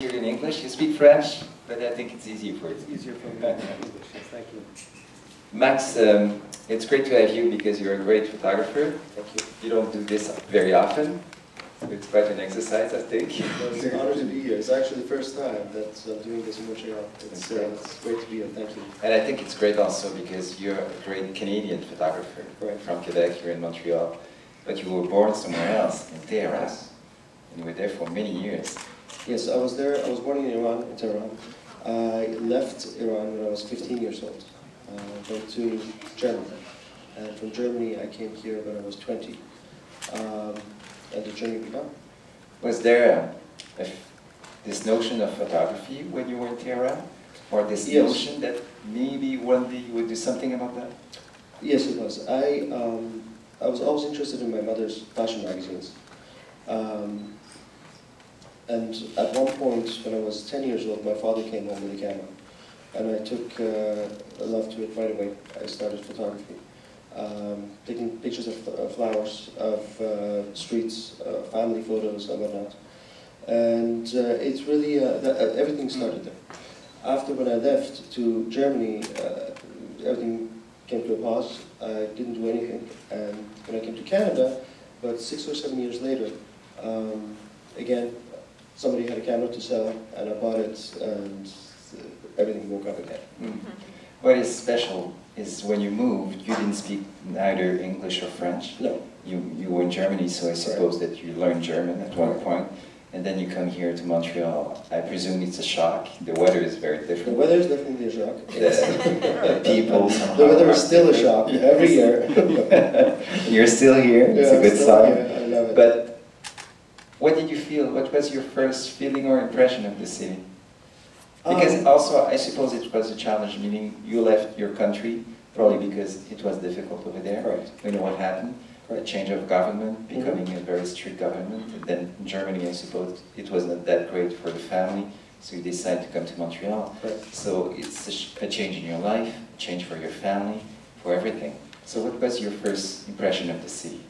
Here in English, you speak French, but I think it's easier for you. It's easier for me in English, yes, thank you. Max, it's great to have you because you're a great photographer. Thank you. You don't do this very often. It's quite an exercise, I think. Well, it's an honor to be here. It's actually the first time that I'm doing this in Montreal. It's great to be here, thank you. And I think it's great also because you're a great Canadian photographer. Right. From Quebec, you're in Montreal. But you were born somewhere else, in Tehran. And you were there for many years. Yes, I was there. I was born in Iran, in Tehran. I left Iran when I was 15 years old. Went to Germany. And from Germany, I came here when I was 20. And the journey began. Was there this notion of photography when you were in Tehran? Or this notion that maybe one day you would do something about that? Yes, it was. I was always interested in my mother's fashion magazines. And at one point, when I was 10 years old, my father came home with a camera. And I took a love to it right away. I started photography. Taking pictures of flowers, of streets, family photos and whatnot. And it's really, everything started there. After when I left to Germany, everything came to a pause. I didn't do anything. And when I came to Canada, about 6 or 7 years later, again, somebody had a camera to sell, and I bought it, and everything woke up again. What is special is when you moved, you didn't speak neither English or French. No. You were in Germany, so I suppose that you learned German at one point. And then you come here to Montreal. I presume it's a shock. The weather is very different. The weather is definitely a shock. The people somehow. The weather is still a shock every year. You're still here. It's a good sign. I love it. But what did you feel? What was your first feeling or impression of the city? Because also, I suppose it was a challenge, meaning you left your country, probably because it was difficult over there. Right. You know what happened? A change of government, becoming a very strict government. And then in Germany, I suppose it was not that great for the family, so you decided to come to Montreal. Right. So it's a change in your life, a change for your family, for everything. So what was your first impression of the city?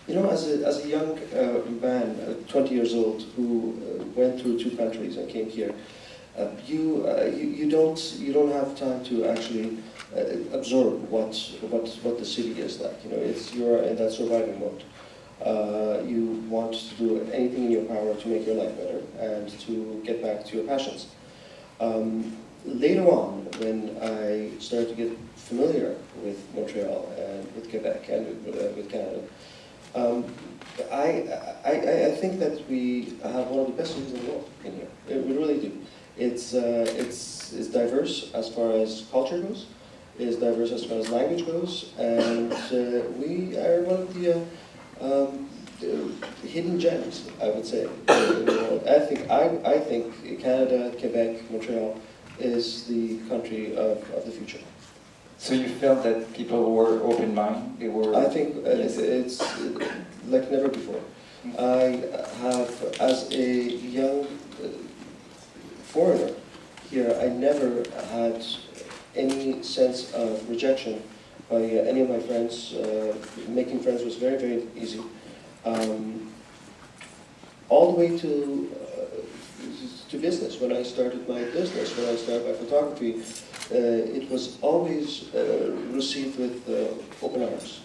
You know, as a young man, 20 years old, who went through 2 countries and came here, you don't have time to actually absorb what the city is like. You know, you're in that surviving mode. You want to do anything in your power to make your life better and to get back to your passions. Later on, when I started to get familiar with Montreal and with Quebec and with Canada, I think that we have one of the best cities in the world in here. We really do. It's diverse as far as culture goes. It's diverse as far as language goes, and we are one of the hidden gems, I would say. I think Canada, Quebec, Montreal is the country of the future. So you felt that people were open-minded? They were. I think it's like never before. I have, as a young foreigner here, I never had any sense of rejection by any of my friends. Making friends was very, very easy. All the way to business. When I started my business, when I started my photography, it was always received with open arms.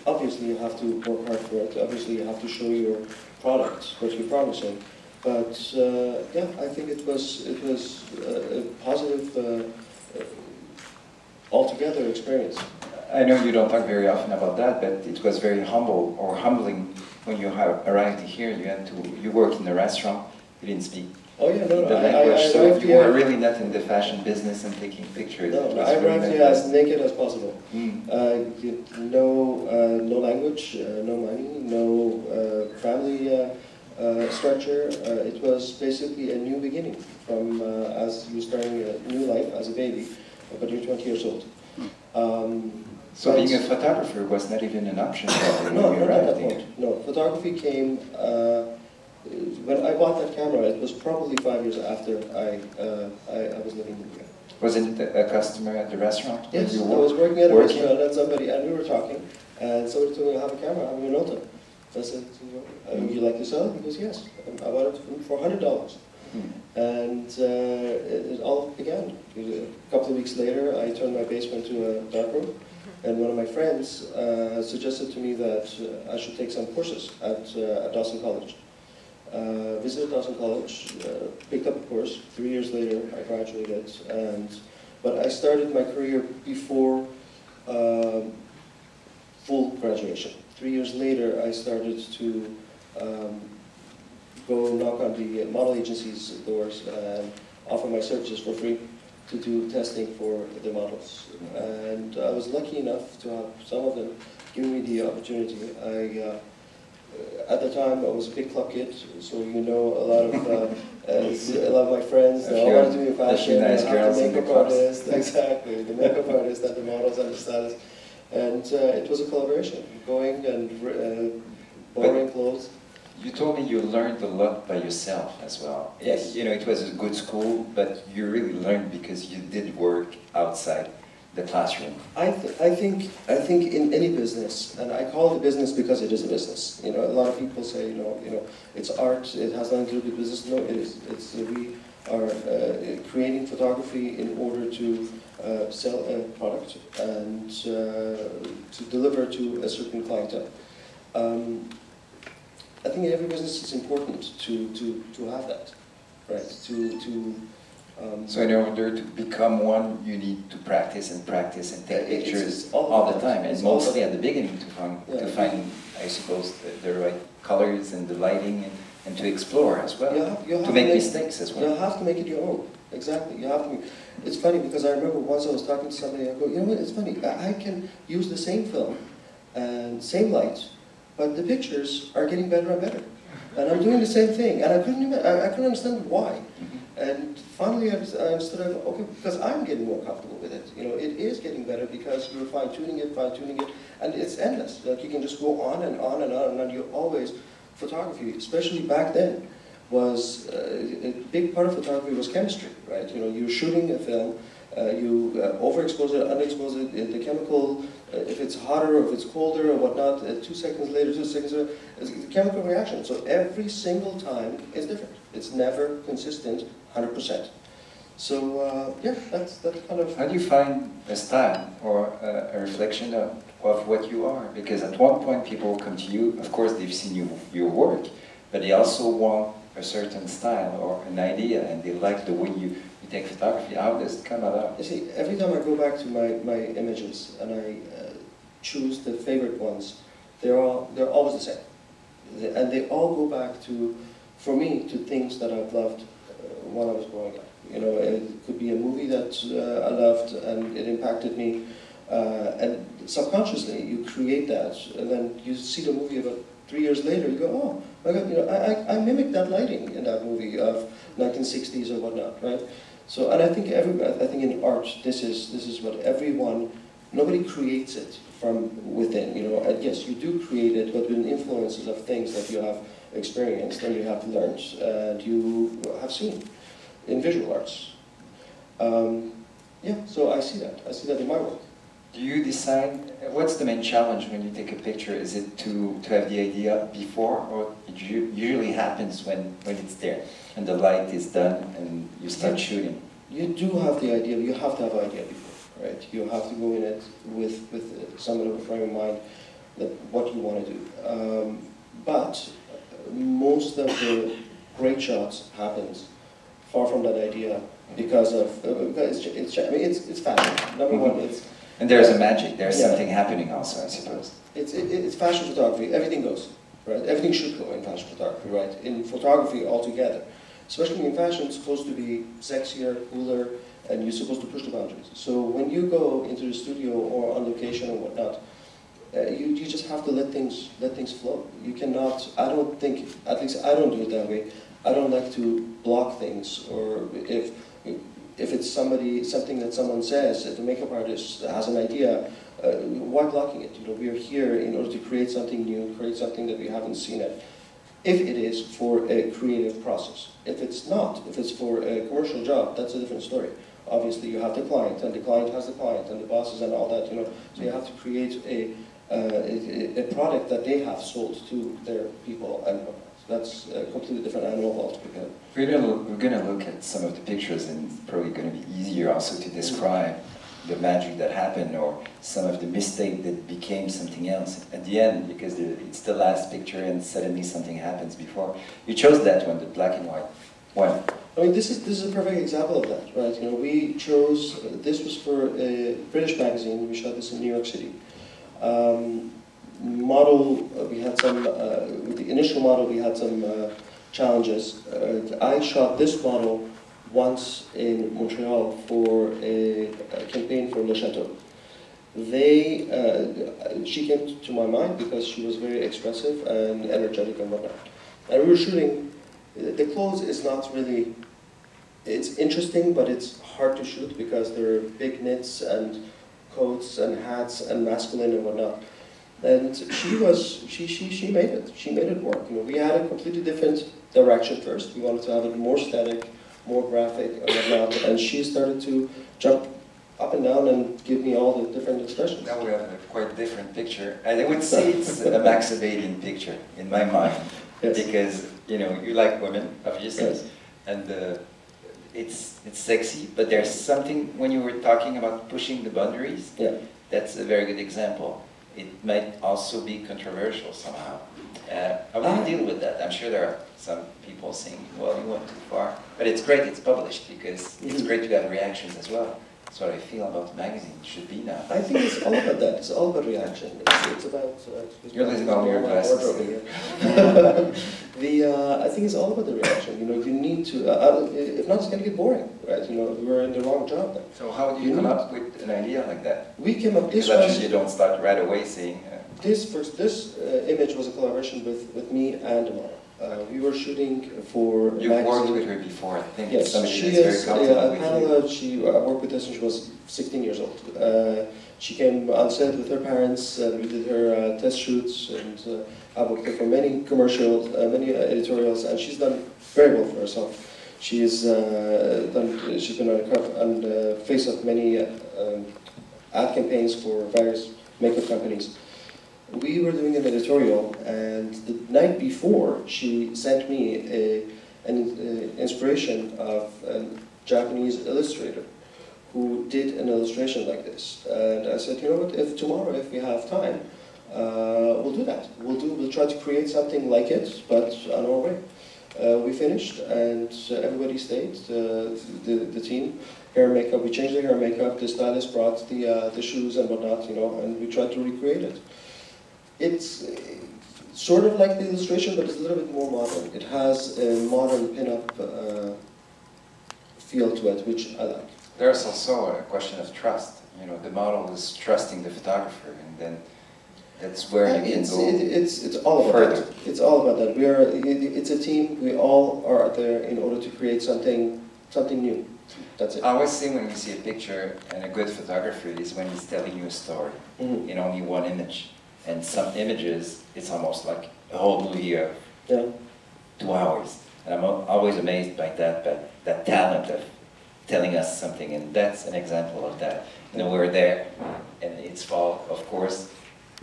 Obviously, you have to work hard for it. Obviously, you have to show your product, what you're promising. But yeah, I think it was a positive, altogether experience. I know you don't talk very often about that, but it was very humble or humbling when you arrived here. You worked in a restaurant. You didn't speak the language, so you were really not in the fashion business and taking pictures. No, I arrived here as naked as possible. No language, no money, no family structure. It was basically a new beginning from as you're starting a new life as a baby, but you're 20 years old. So being a photographer was not even an option No, not at that point. No, photography came when I bought that camera. It was probably 5 years after I was living in here. Was it a customer at the restaurant? Yes, I was working at a restaurant and we were talking, and somebody told me I have a camera, I have a Minolta. I said, would you like to sell it? He goes, yes. And I bought it for $100. And it all began. A couple of weeks later, I turned my basement to a dark room, and one of my friends suggested to me that I should take some courses at Dawson College. Visited Dawson College, picked up a course. 3 years later, I graduated, but I started my career before full graduation. 3 years later, I started to go knock on the model agencies' doors and offer my services for free to do testing for the models. And I was lucky enough to have some of them give me the opportunity. At the time, I was a big club kid, so you know a lot of my friends. They all wanted to be in fashion. Nice girls the makeup artist, exactly, the makeup artist and the models and the stylists. And it was a collaboration, going and borrowing clothes. You told me you learned a lot by yourself as well. Yes. You know, it was a good school, but you really learned because you did work outside the classroom. I think in any business, and I call it a business because it is a business. You know, a lot of people say, you know, it's art. It has nothing to do with business. No, it is. We are creating photography in order to sell a product and to deliver to a certain clientele. I think in every business it's important to have that, right? So in order to become one, you need to practice and practice and take pictures all the time, and mostly at the beginning to find, I suppose, the right colors and the lighting and to explore as well, to make mistakes as well. You have to make it your own. Exactly. You have to. It's funny because I remember once I was talking to somebody. I go, you know what? It's funny. I can use the same film and same light, but the pictures are getting better and better, and I'm doing the same thing, and I couldn't understand why. And finally, I understood. Okay, because I'm getting more comfortable with it. You know, it is getting better because you're fine-tuning it, and it's endless. Like you can just go on and on and on, and you always photography, especially back then, was a big part of photography was chemistry, right? You know, you're shooting a film, you overexpose it, underexpose it, the chemical, if it's hotter or if it's colder or whatnot, 2 seconds later, it's a chemical reaction. So every single time is different. It's never consistent, 100%. So yeah, that's kind of. How do you find a style or a reflection of what you are? Because at one point people come to you, of course they've seen your work, but they also want a certain style or an idea, and they like the way you take photography. How does it come about? You see, every time I go back to my images and I choose the favorite ones, they're always the same, and they all go back to, for me, to things that I've loved when I was growing up. You know, it could be a movie that I loved and it impacted me, and subconsciously you create that, and then you see the movie about 3 years later, you go, oh my God, you know, I mimicked that lighting in that movie of 1960s or whatnot, right? So, and I think in art, this is what everyone, nobody creates it from within, you know. And yes, you do create it, but with influences of things that you have experienced and you have learned and you have seen in visual arts. Yeah, so I see that in my work. Do you decide, what's the main challenge when you take a picture? Is it to have the idea before, or it usually happens when it's there and the light is done and you start shooting? You do have the idea, but you have to have an idea before, right? You have to go in it with somewhat of a frame of mind that what you want to do. But most of the great shots happens far from that idea because it's fashion. Number one, it's. And there's a magic, there's something happening also, I suppose. It's fashion photography, everything goes, right? Everything should go in fashion photography, right? In photography altogether. Especially in fashion, it's supposed to be sexier, cooler, and you're supposed to push the boundaries. So when you go into the studio or on location or whatnot, you just have to let things flow. You cannot, I don't think, at least I don't do it that way. I don't like to block things, or if it's something that someone says, if the makeup artist has an idea, why blocking it? You know, we are here in order to create something new, create something that we haven't seen it. If it is for a creative process. If it's not, if it's for a commercial job, that's a different story. Obviously, you have the client, and the client has the client, and the bosses, and all that. You know, so you have to create a product that they have sold to their people, and that's a completely different animal altogether. We're gonna look at some of the pictures, and it's probably gonna be easier also to describe the magic that happened, or some of the mistake that became something else at the end, because it's the last picture and suddenly something happens before. You chose that one, the black and white one. I mean, this is a perfect example of that, right? You know, we chose, this was for a British magazine. We shot this in New York City. We had some, with the initial model, we had some challenges. I shot this model once in Montreal for a campaign for Le Chateau. She came to my mind because she was very expressive and energetic and whatnot. And we were shooting, the clothes is not really, it's interesting, but it's hard to shoot because there are big knits and coats and hats and masculine and whatnot. And she made it. She made it work. You know, we had a completely different direction first. We wanted to have it more static, more graphic and whatnot. And she started to jump up and down and give me all the different expressions. Now we have a quite different picture. I would say it's a Max Abadian picture in my mind. Yes. Because you know you like women, obviously, yes. And it's sexy. But there's something when you were talking about pushing the boundaries. Yeah. That's a very good example. It might also be controversial somehow. How do you deal with that? I'm sure there are some people saying, well, you went too far. But it's great it's published because it's great to have reactions as well. That's what I feel about the magazine. It should be now. I think it's all about that. It's all about reaction. It's about... You're losing all your glasses. I think it's all about the reaction. You know, you need to... if not, it's going to get boring, right? You know, we're in the wrong job then. So how do you come up with an idea like that? We came up... Because actually you don't start right away saying... This image was a collaboration with me and a model. We were shooting for You've magazine. Worked with her before, I think. Yes, she is Pamela. She worked with us when she was 16 years old. She came on set with her parents, and we did her test shoots, and I worked with her for many commercials, many editorials, and she's done very well for herself. She's been on the face of many ad campaigns for various makeup companies. We were doing an editorial, and the night before, she sent me an inspiration of a Japanese illustrator who did an illustration like this. And I said, you know what, if tomorrow, if we have time, we'll do that. We'll try to create something like it, but on our way. We finished, and everybody stayed, the team. Hair and makeup, we changed the hair and makeup, the stylist brought the shoes and whatnot, you know, and we tried to recreate it. It's sort of like the illustration, but it's a little bit more modern. It has a modern pin-up feel to it, which I like. There's also a question of trust. You know, the model is trusting the photographer, and then that's where you can go it's all about further. That. It's all about that. It's a team. We all are there in order to create something new. That's it. I always say when you see a picture, and a good photographer is when he's telling you a story in only one image. And some images, it's almost like a whole movie of 2 hours. And I'm always amazed by that talent of telling us something, and that's an example of that. You know, we're there, and it's fall, of course.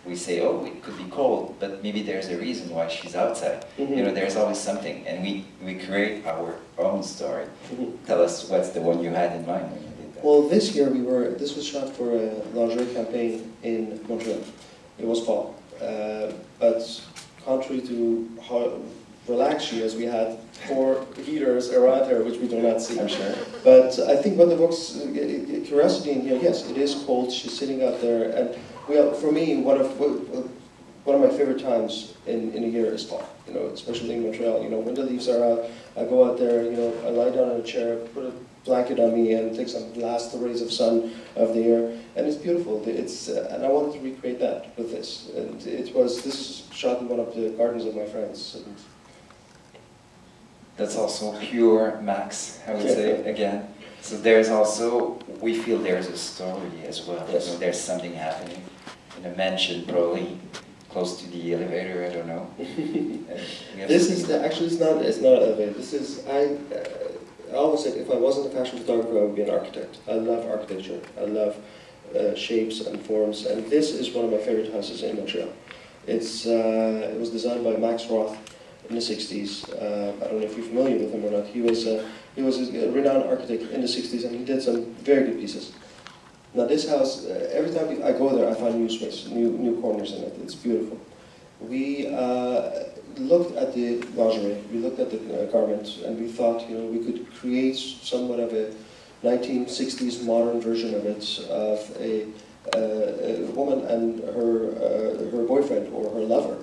We say, oh, it could be cold, but maybe there's a reason why she's outside. You know, there's always something, and we create our own story. Tell us what's the one you had in mind when you did that. Well, this year this was shot for a lingerie campaign in Montreal. It was fall, but contrary to how relaxed she is, we had 4 heaters around her, which we do not see. I'm sure. But I think what evokes curiosity in here, yes, it is cold. She's sitting out there, and for me, one of my favorite times in a year is fall. You know, especially in Montreal. You know, when the leaves are out, I go out there. You know, I lie down in a chair, put a blanket on me, and take some last rays of sun of the air, and it's beautiful. And I wanted to recreate that with this. And this is shot in one of the gardens of my friends. And that's also pure Max, I would say, again. So there's also, we feel there's a story as well. Yes. You know, there's something happening in a mansion, probably close to the elevator, I don't know. This is actually it's not an elevator. This is I always said if I wasn't a fashion photographer, I would be an architect. I love architecture. I love shapes and forms. And this is one of my favorite houses in Montreal. It was designed by Max Roth in the 60s. I don't know if you're familiar with him or not. He was a renowned architect in the 60s, and he did some very good pieces. Now this house, every time I go there, I find new space, new corners in it. It's beautiful. We looked at the lingerie, we looked at the garment, and we thought, you know, we could create somewhat of a 1960s modern version of it, of a woman and her boyfriend or her lover,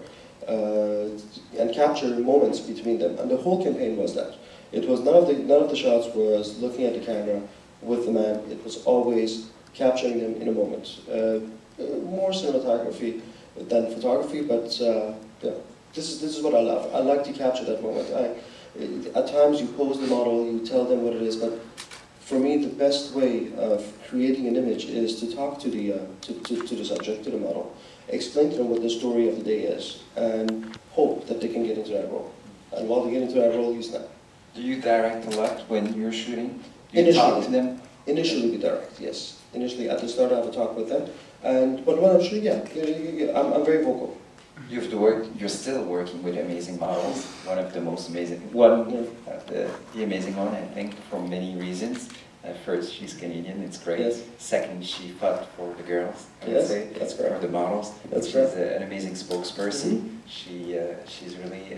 and capture moments between them. And the whole campaign was that. It was none of the shots was looking at the camera with the man. It was always capturing them in a moment. More cinematography than photography, but yeah, this is what I love. I like to capture that moment. At times you pose the model, you tell them what it is, but for me the best way of creating an image is to talk to the subject, to the model, explain to them what the story of the day is, and hope that they can get into that role. And while they get into that role, you snap. Do you direct a lot when you're shooting? Do you talk to them? Initially we direct, yes. Initially at the start I have a talk with them, but when I'm shooting, yeah, I'm very vocal. You're still working with amazing models. One of the amazing one, I think, for many reasons. First, she's Canadian, it's great. Yes. Second, she fought for the girls, I would say, that's correct. for the models. That's correct. She's an amazing spokesperson. She's really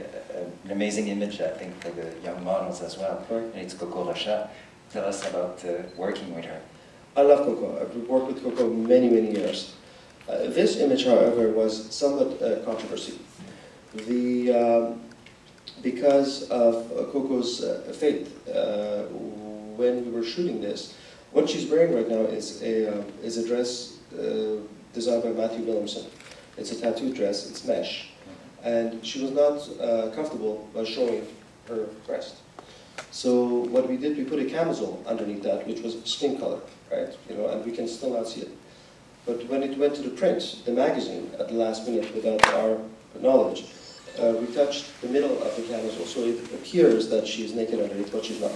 an amazing image, I think, for the young models as well. Right. And it's Coco Rocha. Tell us about working with her. I love Coco. I've worked with Coco many, many years. This image, however, was somewhat controversial. Because of Coco's fate, when we were shooting this, what she's wearing right now is a dress designed by Matthew Williamson. It's a tattooed dress, it's mesh. And she was not comfortable by showing her breast. So what we did, we put a camisole underneath that, which was skin color, right? You know, and we can still not see it. But when it went to the print, the magazine, at the last minute, without our knowledge, we touched the middle of the camisole, so it appears that she's naked underneath, but she's not.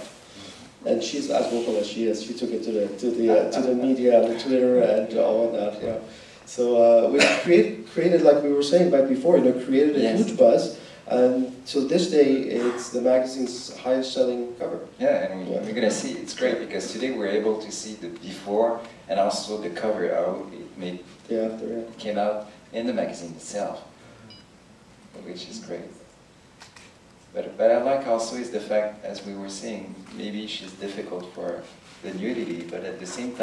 And she's as vocal as she is. She took it to the media, the Twitter, and all of that. Yeah. So we created, like we were saying back before, you know, created a huge buzz. And to this day, it's the magazine's highest-selling cover. Yeah, and we're going to see, it's great because today we're able to see the before and also the cover, how it came out in the magazine itself, which is great. But I like also is the fact, as we were saying, maybe she's difficult for the nudity, but at the same time,